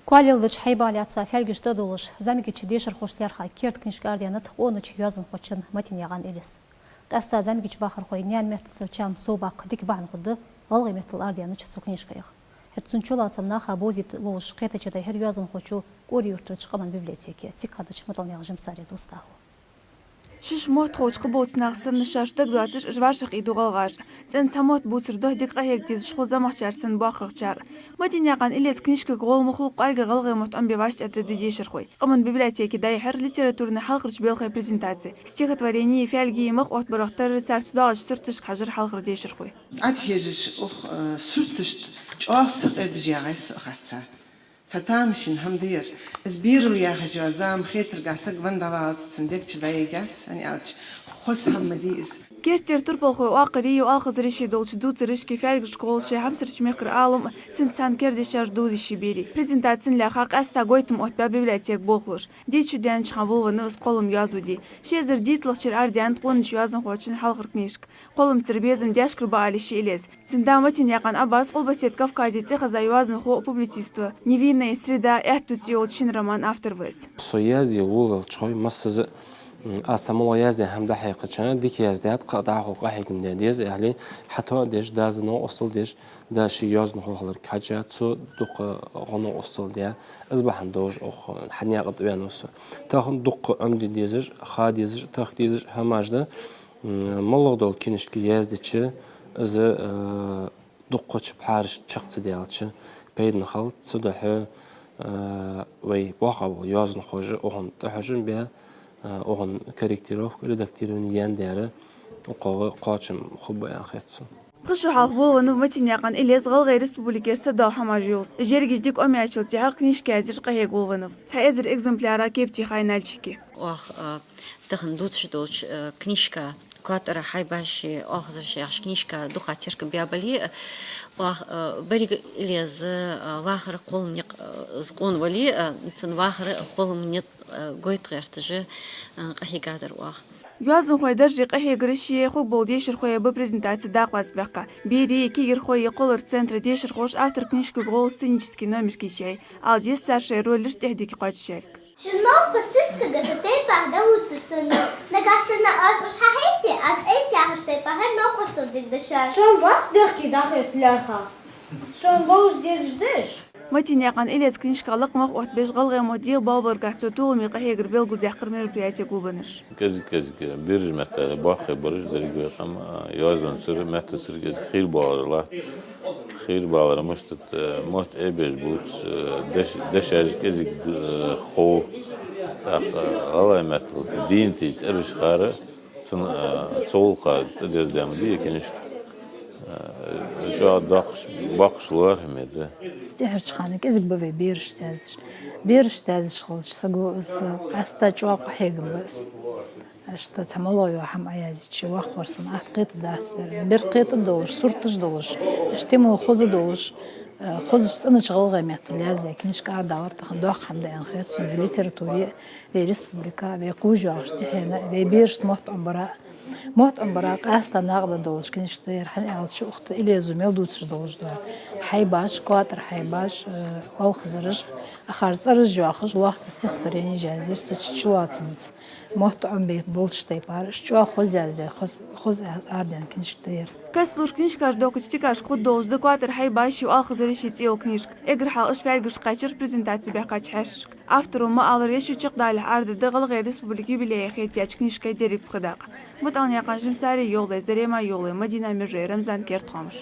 Kualilvich haybalyatsa felgişte doluş, zamigiçi deşir hoşlarha kert kınışgardiyanıt onu çiyazın hoçın matin yagan elis. Qasta zamigiçi baxır xoy nyan mehtsir çam sobaq dik banğıdı, valgı mettil ardiyanı çıtsu kınışkayıq. Hetsun çolatsam naxa bozit loğuş qetaçıda her yazın hoçu gori yurtır çıqaman biblioteki, tikadıç mıtalmyaq jimsari dostahu. Şiş mot xoçqı botnaq sırnışarşda glatır jvarşıq iduğalğar. Sen samot butsırdo dikqa hegdiz şxozamaqçarsın buaqıqçar. Matin yaqan iles knişki qol muxluq arga qalgı mot ambivaşt atı didişir xoy. Qaman biblioteki dayhar литературный халқырч белхай презентация. Стихотворение фялгиемық отбырақтар сарсудағыч сүртіш қажыр халқыр дешір xoy. Ad hejиш сүртіш чоқсық edeceğiz soğarsa. Satamşin hamdir. İzbirul yağıcı azam xetr gasık vandavalt sindek çilaygat. Hani alç xos hammadiz. Kertir turpal xoy aqri yo alqız rişi dolç dutsırış ki felgış qolşi hamsırç mekr alım tintsan kerdeşar duzi şibiri. Prezentatsiyalar haq asta goytum otba bibliotek boqlur. Diçüden çavulvаны öz qolum yazudi. Şezir ditliqçir ardiyan qonç yazın xoçin halqır knişk. Qolum tsirbezim dashkir baalishi iles. Sindamatin yaqan Abbas Qolbaset Kavkazice xazayvazın xo publitsistva. Невинная среда эттути олчин роман автор выз. Soyazi Google çoy masızı asamol yazdı hem de haqiqatan dik yazdı qada huquqa hekimde diz yani hatta diş dazno usul diş da şey yazın huquqlar kaca su duq qonu usul diye azbahan doş o hanyaqat uyanusu taxın duq ömdi dizir xadizir taxdizir hamajda mologdol kinişki yazdıçı az duq çip hariş çıqtı diyalçı peydin xalt sudahu ve boğabı yazın xoju oğun tahajın be oğun karakterovka redaktiruni yandere oqağı qaçım xubbayan xetsu. Qışu halq bolğunu matin yaqan iles Qalgay Respublikersa da hamajyos. Jergijdik omyaçıltya knişki azir qayeg bolğunu. Çayazir egzemplyara kepti xaynalçiki. Ох, тахын дутшдоч книжка, которая хайбаши охзашяш книжка духатерка биабали, ох берег лез вахр қолмник зқонвали, цен вахр қолмник гойтгертже қахигадыр ох. Yazın xoydar jiqa hegrishi xo boldi shirxoya bu prezentatsiya daqvazbaqqa. Biri kigir xoya qolar centra deshir xoş автор книжки гол сценический номер кичай. Ал 10 старший роллер техдики qachshalk. Шунок пастыска газетей пахда уцурсыны. Нагасына аз уж хахети, аз эйс яхыштай пахар нок постудик дышар. Шон вас дырки дахеслярха. Шон лоуз деждеш. Матин яқан илес книжкалык мақ отбеш Qalgay Modiyy Balbargahço tuğulmi qahegir belgu zahqir merpiyatiya gubanır. Kezik bir mette bakı barış dergi ama yazın sır mette sır gez xil bağırlar. Xil bağırmıştı mot ebej but deşaj kezik xo Qalgay mettel din tic erişxarı sun soğulqa dezdem diye kiniş şu bakışlar hemedi. Zehirçxanı gezib bövey biriştəziş xolç qasta çoq hegim bas. Ashta tamaloyo ham ayazichi vaqt varsan atqit das veriz. Bir qitib doluş, surtış doluş. İştemu xozu doluş. Xozu sını çıqılğı emetli yazı. Knişka ardavar taxın doq hamda yanxiyat sun literaturi ve respublika ve quju ağıştihena ve birişt محت أمبراق أصلا نقد دولش كنيش تير حن ألش أخت إلى زميل دوتش دولش ده حي باش قاتر حي باش أو خزرج أخرج أرج جاخش وقت السختريني جازيش تشلات سمت محت أمبي بولش تيبارش شو خوز أردن كنيش تير Kaslur knижкаш dokучтикаш qud dolжды quatr hay baş yu alxızırışı tiyo knижk. Egr hal iş felgış qaçır prezentasiya baqaç hashk. Avtoru ma alır yeşu çıqdaylı ardıdı Qalgay Respubliki bileye xetyaç knижkay derek bıqdaq. Mutan yaqan jimsari yolda zerema yolda Madina Mirje Ramzan Kertxamış.